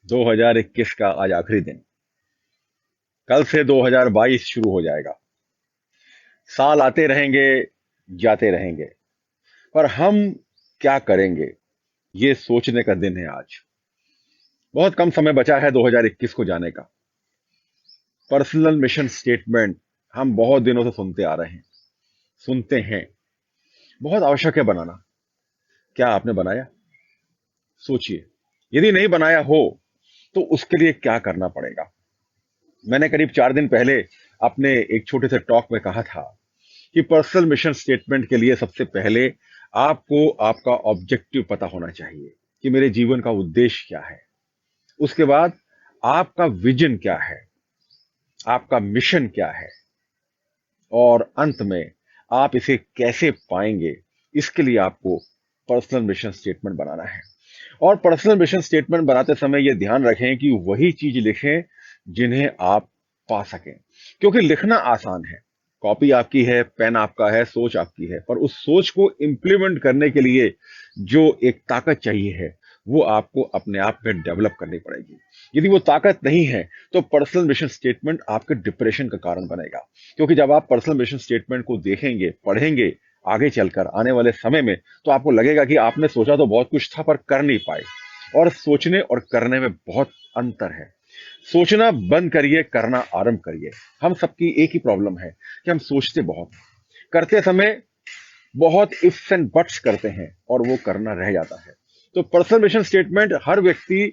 2021 का आज आखिरी दिन। कल से 2022 शुरू हो जाएगा। साल आते रहेंगे, जाते रहेंगे, पर हम क्या करेंगे, ये सोचने का दिन है आज। बहुत कम समय बचा है 2021 को जाने का। पर्सनल मिशन स्टेटमेंट हम बहुत दिनों से सुनते आ रहे हैं, सुनते हैं। बहुत आवश्यक है बनाना। क्या आपने बनाया? सोचिए। यदि नहीं बनाया हो तो उसके लिए क्या करना पड़ेगा। मैंने करीब 4 दिन पहले अपने एक छोटे से टॉक में कहा था कि पर्सनल मिशन स्टेटमेंट के लिए सबसे पहले आपको आपका ऑब्जेक्टिव पता होना चाहिए कि मेरे जीवन का उद्देश्य क्या है। उसके बाद आपका विजन क्या है, आपका मिशन क्या है, और अंत में आप इसे कैसे पाएंगे। इसके लिए आपको पर्सनल मिशन स्टेटमेंट बनाना है। और पर्सनल मिशन स्टेटमेंट बनाते समय यह ध्यान रखें कि वही चीज लिखें जिन्हें आप पा सकें। क्योंकि लिखना आसान है, कॉपी आपकी है, पेन आपका है, सोच आपकी है, पर उस सोच को इंप्लीमेंट करने के लिए जो एक ताकत चाहिए है वो आपको अपने आप में डेवलप करनी पड़ेगी। यदि वो ताकत नहीं है तो पर्सनल मिशन स्टेटमेंट आपके डिप्रेशन का कारण बनेगा। क्योंकि जब आप पर्सनल मिशन स्टेटमेंट को देखेंगे, पढ़ेंगे आगे चलकर आने वाले समय में, तो आपको लगेगा कि आपने सोचा तो बहुत कुछ था पर कर नहीं पाए। और सोचने और करने में बहुत अंतर है। सोचना बंद करिए, करना आरंभ करिए। हम सबकी एक ही प्रॉब्लम है कि हम सोचते बहुत हैं, करते समय बहुत इफ्स एंड बट्स करते हैं और वो करना रह जाता है। तो पर्सनल मिशन स्टेटमेंट हर व्यक्ति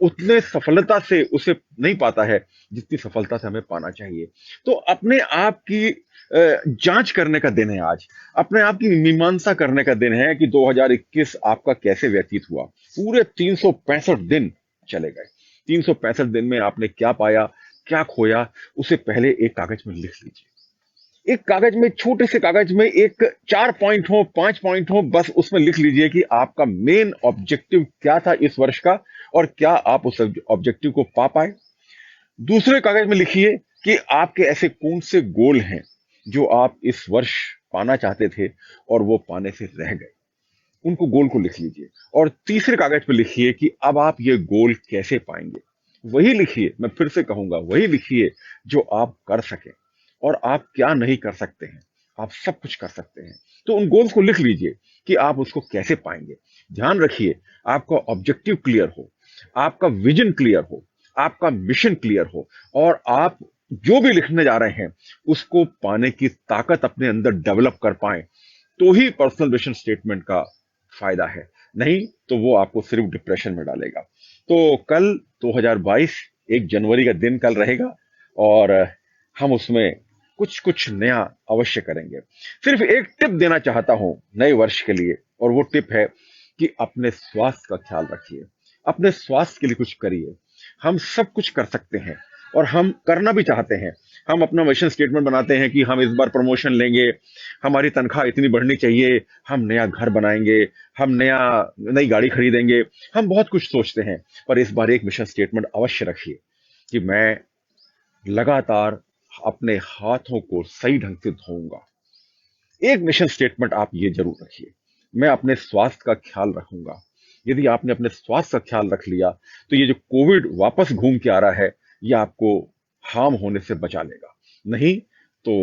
उतने सफलता से उसे नहीं पाता है जितनी सफलता से हमें पाना चाहिए। तो अपने आप की जांच करने का दिन है आज। अपने आप की मीमांसा करने का दिन है कि 2021 आपका कैसे व्यतीत हुआ। पूरे 365 दिन चले गए। 365 दिन में आपने क्या पाया, क्या खोया, उसे पहले एक कागज में लिख लीजिए। एक कागज में, छोटे से कागज में, एक 4 पॉइंट हो, 5 पॉइंट हो, बस उसमें लिख लीजिए कि आपका मेन ऑब्जेक्टिव क्या था इस वर्ष का और क्या आप उस ऑब्जेक्टिव को पा पाए। दूसरे कागज में लिखिए कि आपके ऐसे कौन से गोल हैं जो आप इस वर्ष पाना चाहते थे और वो पाने से रह गए। उनको गोल को लिख लीजिए। और तीसरे कागज पे लिखिए कि अब आप ये गोल कैसे पाएंगे। वही लिखिए, मैं फिर से कहूंगा, वही लिखिए जो आप कर सकें। और आप क्या नहीं कर सकते हैं, आप सब कुछ कर सकते हैं। तो उन गोल्स को लिख लीजिए कि आप उसको कैसे पाएंगे। ध्यान रखिए, आपका ऑब्जेक्टिव क्लियर हो, आपका विजन क्लियर हो, आपका मिशन क्लियर हो, और आप जो भी लिखने जा रहे हैं उसको पाने की ताकत अपने अंदर डेवलप कर पाए, तो ही पर्सनल विजन स्टेटमेंट का फायदा है। नहीं तो वो आपको सिर्फ डिप्रेशन में डालेगा। तो कल 2022 1 जनवरी का दिन कल रहेगा, और हम उसमें कुछ कुछ नया अवश्य करेंगे। सिर्फ एक टिप देना चाहता हूं नए वर्ष के लिए, और वो टिप है कि अपने स्वास्थ्य का ख्याल रखिए। अपने स्वास्थ्य के लिए कुछ करिए। हम सब कुछ कर सकते हैं और हम करना भी चाहते हैं। हम अपना मिशन स्टेटमेंट बनाते हैं कि हम इस बार प्रमोशन लेंगे, हमारी तनख्वाह इतनी बढ़नी चाहिए, हम नया घर बनाएंगे, हम नई गाड़ी खरीदेंगे। हम बहुत कुछ सोचते हैं, पर इस बार एक मिशन स्टेटमेंट अवश्य रखिए कि मैं लगातार अपने हाथों को सही ढंग से धोऊंगा। एक मिशन स्टेटमेंट आप ये जरूर रखिए, मैं अपने स्वास्थ्य का ख्याल रखूंगा। यदि आपने अपने स्वास्थ्य का ख्याल रख लिया तो ये जो कोविड वापस घूम के आ रहा है, ये आपको हार्म होने से बचा लेगा। नहीं तो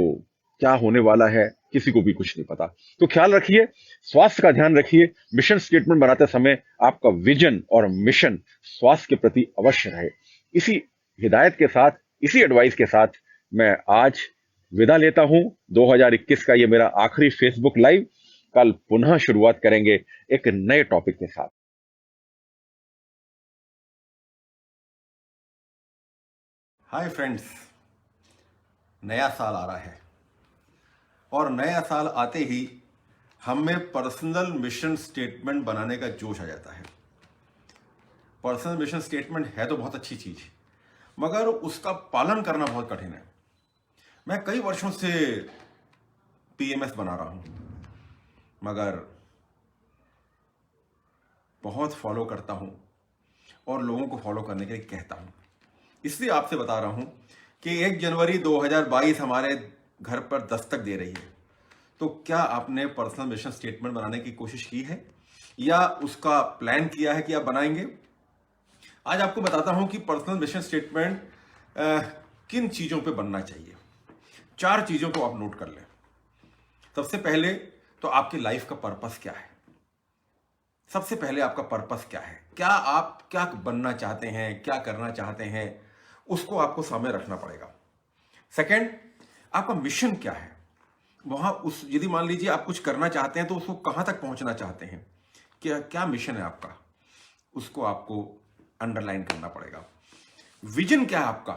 क्या होने वाला है किसी को भी कुछ नहीं पता। तो ख्याल रखिए, स्वास्थ्य का ध्यान रखिए। मिशन स्टेटमेंट बनाते समय आपका विजन और मिशन स्वास्थ्य के प्रति अवश्य रहे। इसी हिदायत के साथ, इसी एडवाइस के साथ मैं आज विदा लेता हूं। 2021 का ये मेरा आखिरी फेसबुक लाइव। कल पुनः शुरुआत करेंगे एक नए टॉपिक के साथ। हाय फ्रेंड्स, नया साल आ रहा है और नया साल आते ही हम में पर्सनल मिशन स्टेटमेंट बनाने का जोश आ जाता है। पर्सनल मिशन स्टेटमेंट है तो बहुत अच्छी चीज, मगर उसका पालन करना बहुत कठिन है। मैं कई वर्षों से पीएमएस बना रहा हूं, मगर बहुत फॉलो करता हूं और लोगों को फॉलो करने के लिए कहता हूं। इसलिए आपसे बता रहा हूं कि 1 जनवरी 2022 हमारे घर पर दस्तक दे रही है। तो क्या आपने पर्सनल मिशन स्टेटमेंट बनाने की कोशिश की है या उसका प्लान किया है कि आप बनाएंगे? आज आपको बताता हूं कि पर्सनल मिशन स्टेटमेंट किन चीजों पे बनना चाहिए। 4 चीजों को आप नोट कर लें। सबसे पहले तो आपकी लाइफ का पर्पस क्या है। सबसे पहले आपका पर्पस क्या है, क्या बनना चाहते हैं, क्या करना चाहते हैं, उसको आपको सामने रखना पड़ेगा। सेकंड, आपका मिशन क्या है। वहां यदि मान लीजिए आप कुछ करना चाहते हैं तो उसको कहां तक पहुंचना चाहते हैं, क्या मिशन है आपका, उसको आपको अंडरलाइन करना पड़ेगा। विजन क्या है आपका,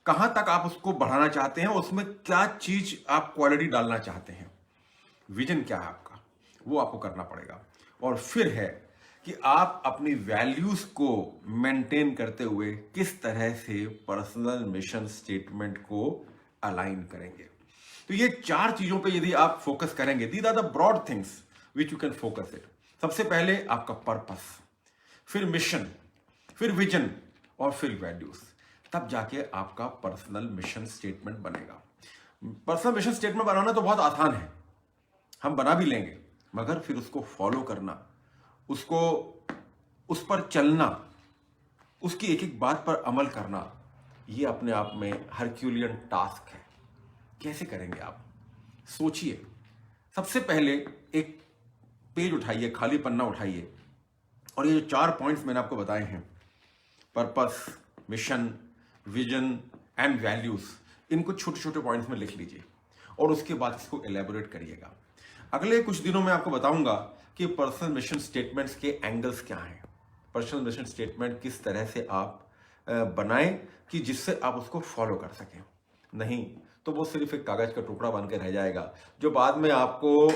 कहां तक आप उसको बढ़ाना चाहते हैं, उसमें क्या चीज आप क्वालिटी डालना चाहते हैं। विजन क्या है आपका, वो आपको करना पड़ेगा। और फिर है कि आप अपनी वैल्यूज को मेंटेन करते हुए किस तरह से पर्सनल मिशन स्टेटमेंट को अलाइन करेंगे। तो ये 4 चीजों पे यदि आप फोकस करेंगे, these are the broad things which you can focus it. सबसे पहले आपका पर्पस, फिर मिशन, फिर विजन और फिर वैल्यूज, तब जाके आपका पर्सनल मिशन स्टेटमेंट बनेगा। पर्सनल मिशन स्टेटमेंट बनाना तो बहुत आसान है, हम बना भी लेंगे, मगर फिर उसको फॉलो करना, उसको उस पर चलना, उसकी एक एक बात पर अमल करना, ये अपने आप में हरक्यूलियन टास्क है। कैसे करेंगे आप, सोचिए। सबसे पहले एक पेज उठाइए, खाली पन्ना उठाइए, और ये जो 4 पॉइंट्स मैंने आपको बताए हैं, purpose, mission, vision and values, इनको छोटे छोटे पॉइंट्स में लिख लीजिए और उसके बाद इसको एलैबोरेट करिएगा। अगले कुछ दिनों में आपको बताऊंगा कि पर्सनल मिशन स्टेटमेंट्स के एंगल्स क्या हैं, पर्सनल मिशन स्टेटमेंट किस तरह से आप बनाएं कि जिससे आप उसको फॉलो कर सकें। नहीं तो वो सिर्फ एक कागज का टुकड़ा बन के रह जाएगा, जो बाद में आपको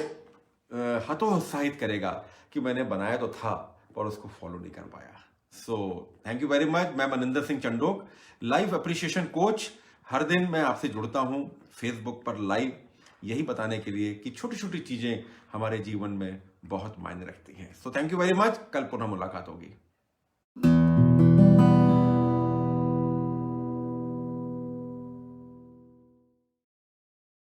हतोत्साहित करेगा कि मैंने बनाया तो था पर उसको फॉलो नहीं कर पाया। So thank you very much. मैं Maninder Singh Chandok, life appreciation coach. हर दिन मैं आपसे जुड़ता हूं फेसबुक पर लाइव, यही बताने के लिए कि छोटी छोटी चीजें हमारे जीवन में बहुत मायने रखती हैं। सो थैंक यू वेरी मच। कल पुनः मुलाकात होगी।